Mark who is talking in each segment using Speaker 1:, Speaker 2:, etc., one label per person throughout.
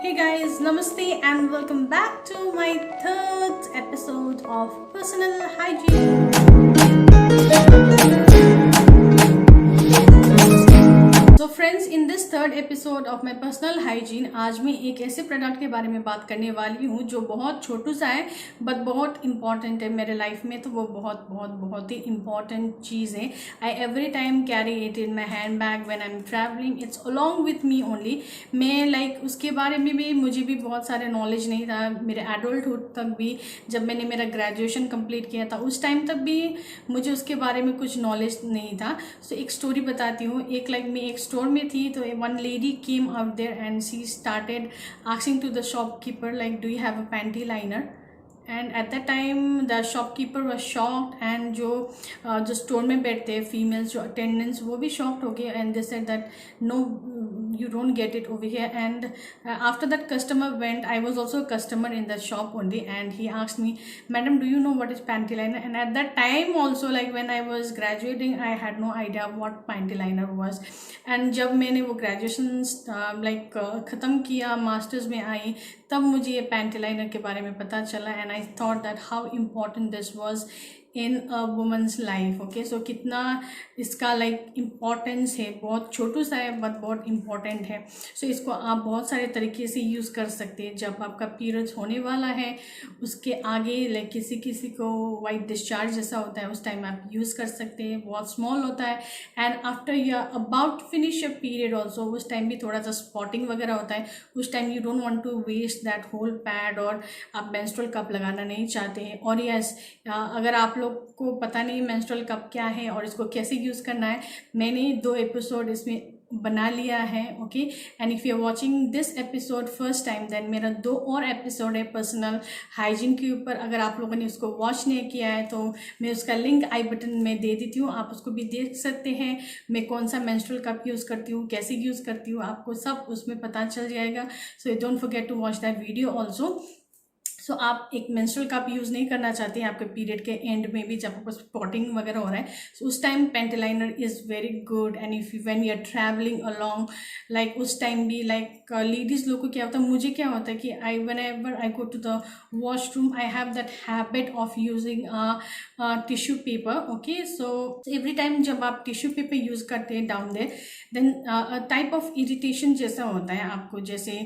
Speaker 1: Hey guys, namaste and welcome back to my third episode of Personal Hygiene. So friends, in this third episode of my personal hygiene, आज मैं एक ऐसे product के बारे में बात करने वाली हूँ जो बहुत छोटू सा है बट बहुत इंपॉर्टेंट है मेरे लाइफ में। तो वो बहुत बहुत बहुत ही इंपॉर्टेंट चीज़ है। I every time carry it in my handbag when I am travelling, it's along with me only. मैं उसके बारे में भी मुझे भी बहुत सारे नॉलेज नहीं था। मेरे एडल्टहुड तक भी, जब मैंने मेरा ग्रेजुएशन कंप्लीट किया था उस टाइम तक भी मुझे उसके बारे में कुछ नॉलेज नहीं था। सो एक स्टोरी बताती हूँ। मैं एक स्टोर में थी तो one lady came out there and she started asking to the shopkeeper like do you have a panty liner. And at that time the shopkeeper was shocked and जो स्टोर में बैठते हैं फीमेल्स जो attendants वो भी shocked हो गए and they said that no you don't get it over here. And after that customer went, I was also a customer in that shop only, and he asked me, madam, do you know what is panty liner? And at that time also, like when I was graduating, I had no idea what panty liner was. And जब मैंने वो graduation ख़त्म किया, masters में आई, तब मुझे ये panty liner के बारे में पता चला। And I thought that how important this was in a women's life. Okay, so कितना इसका इम्पॉर्टेंस है। बहुत छोटू सा है बट बहुत इम्पॉर्टेंट है। सो इसको आप बहुत सारे तरीके से यूज़ कर सकते हैं। जब आपका पीरियड्स होने वाला है उसके आगे किसी किसी को वाइट डिस्चार्ज जैसा होता है, उस टाइम आप यूज़ कर सकते हैं। बहुत स्मॉल होता है। And after you are about to finish your period also, उस टाइम भी थोड़ा सा स्पॉटिंग वगैरह होता है। उस time you don't want to waste that whole pad, और आप मेंस्ट्रुअल कप लगाना नहीं चाहते हैं। और यस, अगर आप लोग को पता नहीं मेंस्ट्रुअल कप क्या है और इसको कैसे यूज़ करना है, मैंने 2 एपिसोड इसमें बना लिया है। Okay, and if you are watching this episode first time, then मेरा 2 और एपिसोड है पर्सनल हाइजीन के ऊपर। अगर आप लोगों ने उसको वॉच नहीं किया है तो मैं उसका लिंक आई बटन में दे देती हूँ, आप उसको भी देख सकते हैं। मैं कौन सा मेंस्ट्रुअल कप यूज़ करती हूँ, कैसे यूज़ करती हूँ, आपको सब उसमें पता चल जाएगा। So don't forget to watch that video also. So आप एक मेंस्ट्रुअल कप यूज़ नहीं करना चाहते हैं आपके पीरियड के एंड में भी, जब आपको स्पॉटिंग वगैरह हो रहा है, सो उस time panty liner is very good. And if when you are travelling along, उस टाइम भी लेडीज़ लोग को क्या होता है, मुझे क्या होता है कि I whenever I go to the washroom, I have that habit of using tissue paper. Okay, so every time जब आप टिश्यू पेपर यूज़ करते हैं down there, then type of irritation जैसा होता है आपको, जैसे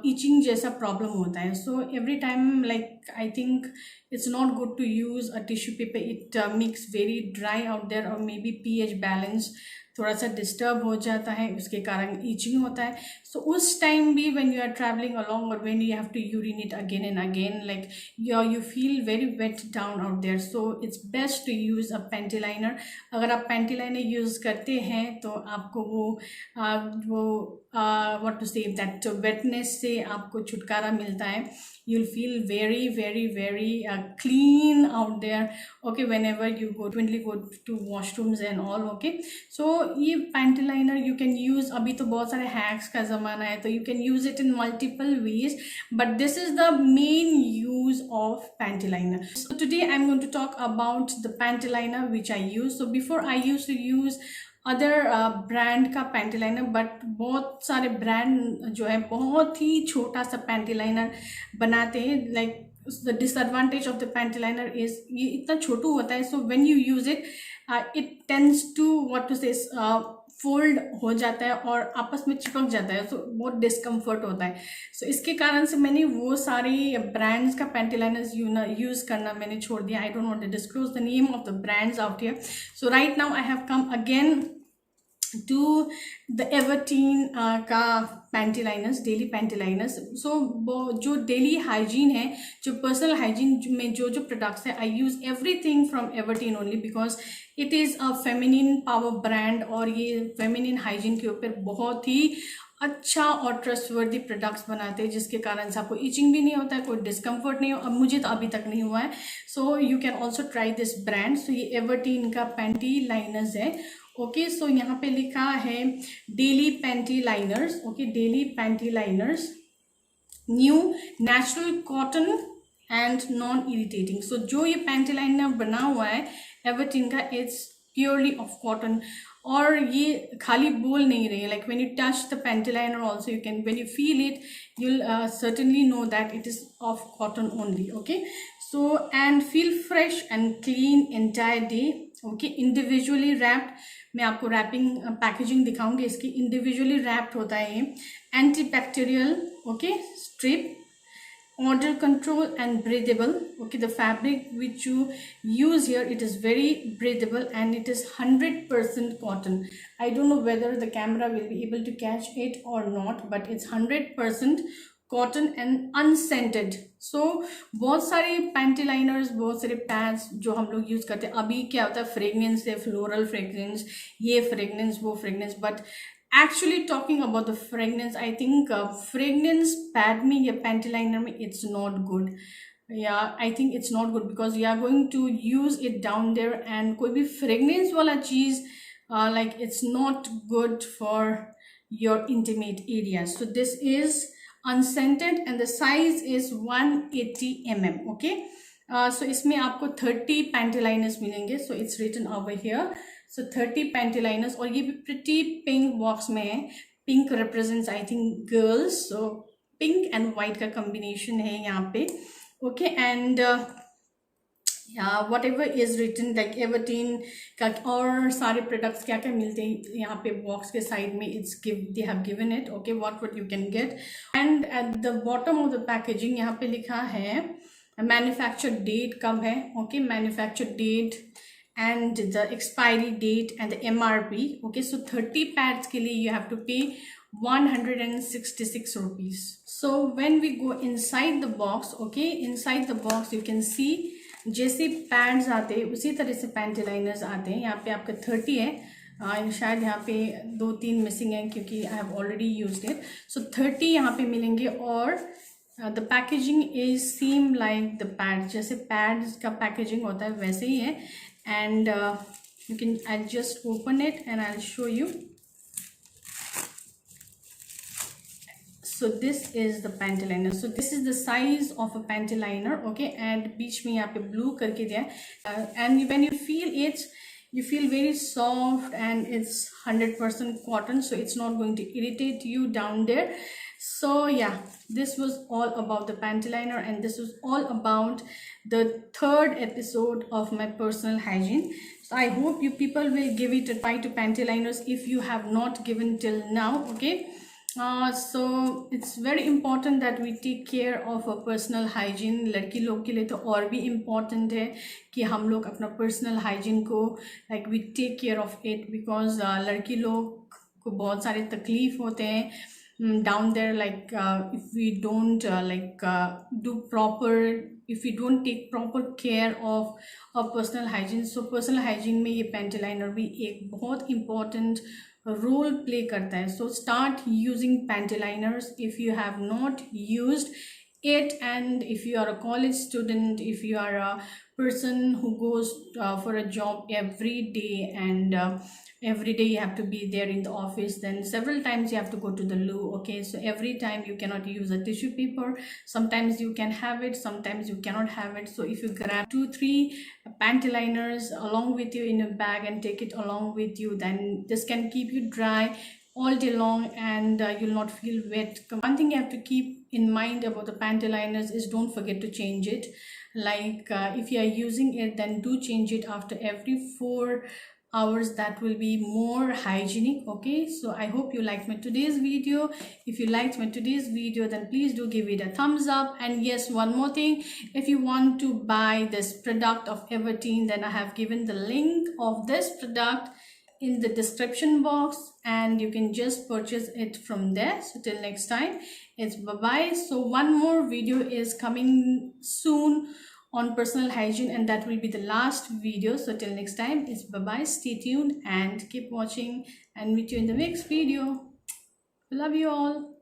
Speaker 1: इचिंग जैसा प्रॉब्लम होता है। सो every time I think it's not good to use a tissue paper. It makes very dry out there, or maybe pH balance थोड़ा सा डिस्टर्ब हो जाता है, उसके कारण ईचिंग होता है। सो उस टाइम भी when you are travelling along और when you have to urinate again and again, you feel very wet down out there, so it's best to use a panty liner. अगर आप panty liner use करते हैं तो आपको वो what to say, that wetness से आपको छुटकारा मिलता है। You'll feel very very very clean out there, okay, whenever you go to washrooms and all. Okay, so ये panty liner you can use, अभी तो बहुत सारे हैक्स का ज़माना है, तो you can use it in multiple ways, but this is the main use of panty liner. So today I'm going to talk about the panty liner which I use. So before I used to use other brand का panty liner, but बहुत सारे brand जो है बहुत ही छोटा सा panty liner बनाते हैं। The disadvantage of the panty liner is ये इतना छोटू होता है, so when you use it it tends to what to say fold हो जाता है और आपस में चिपक जाता है, तो बहुत डिस्कम्फर्ट होता है। सो इसके कारण से मैंने वो सारी ब्रांड्स का पैंटी लाइनर्स यूज़ करना मैंने छोड़ दिया। I don't want to disclose the name of the brands out here. So right now I have come again to the Everteen का panty liners, daily panty liners. So जो daily hygiene है, जो personal hygiene में जो products है, I use everything from Everteen only because it is a feminine power brand, और ये feminine hygiene के ऊपर बहुत ही अच्छा और ट्रस्टवर्दी प्रोडक्ट्स बनाते हैं, जिसके कारण से आपको इचिंग भी नहीं होता है, कोई डिस्कम्फर्ट नहीं हो। अब मुझे तो अभी तक नहीं हुआ है। So you can also try this brand. So ये एवर्टीन का पैंटी लाइनर्स है। ओके, सो यहाँ पे लिखा है daily panty liners. Okay, daily panty liners, new natural cotton and non irritating. So जो ये पैंटी लाइनर बना हुआ है एवर्टीन का, इट्स प्योरली ऑफ कॉटन, और ये खाली बोल नहीं रही है, like when you touch the panty liner also you can, when you feel it, you'll certainly know that it is of cotton only. Okay, so and feel fresh and clean entire day. Okay, individually wrapped, मैं आपको wrapping packaging दिखाऊंगी इसकी। Individually wrapped होता है ये, anti bacterial, okay, strip, odor control and breathable. Okay, the fabric which you use here, it is very breathable and it is 100% cotton. I don't know whether the camera will be able to catch it or not, but it's 100% cotton and unscented. So बहुत सारे panty liners, बहुत सारे pads जो हम लोग use करते हैं, अभी क्या होता है फ्रेगनेंस है, फ्लोरल फ्रेगनेंस, ये फ्रेगनेंस वो fragrance, but actually talking about the fragrance, I think fragrance pad में या panty liner में it's not good. Yeah, I think it's not good because we are going to use it down there and कोई भी fragrance वाला चीज़ like it's not good for your intimate areas. So this is unscented and the size is 180 mm. Okay, so इसमें आपको 30 panty liners मिलेंगे. So it's written over here. So 30 panty liners, और ये भी pretty pink box में है. Pink represents I think girls, so pink and white का combination है यहाँ पे. Okay, and yeah, whatever is written like Everteen का और सारे products क्या क्या मिलते हैं यहाँ पे box के side में, they have given it. Okay, what you can get, and at the bottom of the packaging यहाँ पे लिखा है manufacture date कब है. Okay, manufacture date and the expiry date and the MRP. Okay, so 30 pads के लिए you have to pay 166 rupees. So when we go inside the box, okay, inside the box you can see जैसे pads आते हैं उसी तरह से panty liners आते हैं. यहाँ पे आपका 30 है, शायद यहाँ पे 2-3 मिसिंग है क्योंकि I have already used it. So 30 यहाँ पे मिलेंगे और the packaging is seem like the pads, जैसे pads का packaging होता है वैसे ही है. And you can, I'll just open it and I'll show you. So this is the panty liner. So this is the size of a panty liner. Okay, and बीच में यहाँ पे blue करके दिया है, and when you feel it, you feel very soft and it's 100% cotton, so it's not going to irritate you down there. So yeah, this was all about the panty liner and this was all about the 3rd episode of my personal hygiene. So I hope you people will give it a try to panty liners if you have not given till now. Okay, so it's very important that we take care of our personal hygiene. लड़की लोग के लिए तो और भी important है कि हम लोग अपना personal hygiene को like we take care of it, because लड़की लोग को बहुत सारे तकलीफ होते हैं down there, like if we don't do proper, if we don't take proper care of our personal hygiene. So personal hygiene में ये panty liner भी एक बहुत important role play करता है. So start using panty liners if you have not used it, and if you are a college student, if you are a person who goes for a job every day and every day you have to be there in the office, then several times you have to go to the loo. Okay, so every time you cannot use a tissue paper, sometimes you can have it, sometimes you cannot have it. So if you grab 2-3 panty liners along with you in a bag and take it along with you, then this can keep you dry all day long and you'll not feel wet. One thing you have to keep in mind about the panty liners is don't forget to change it. Like if you are using it, then do change it after every 4 hours. That will be more hygienic. Okay, so I hope you liked my today's video. If you liked my today's video, then please do give it a thumbs up. And yes, one more thing, if you want to buy this product of Everteen, then I have given the link of this product in the description box and you can just purchase it from there. So till next time, it's bye-bye. So one more video is coming soon on personal hygiene and that will be the last video. So till next time, it's bye-bye. Stay tuned and keep watching and meet you in the next video. Love you all.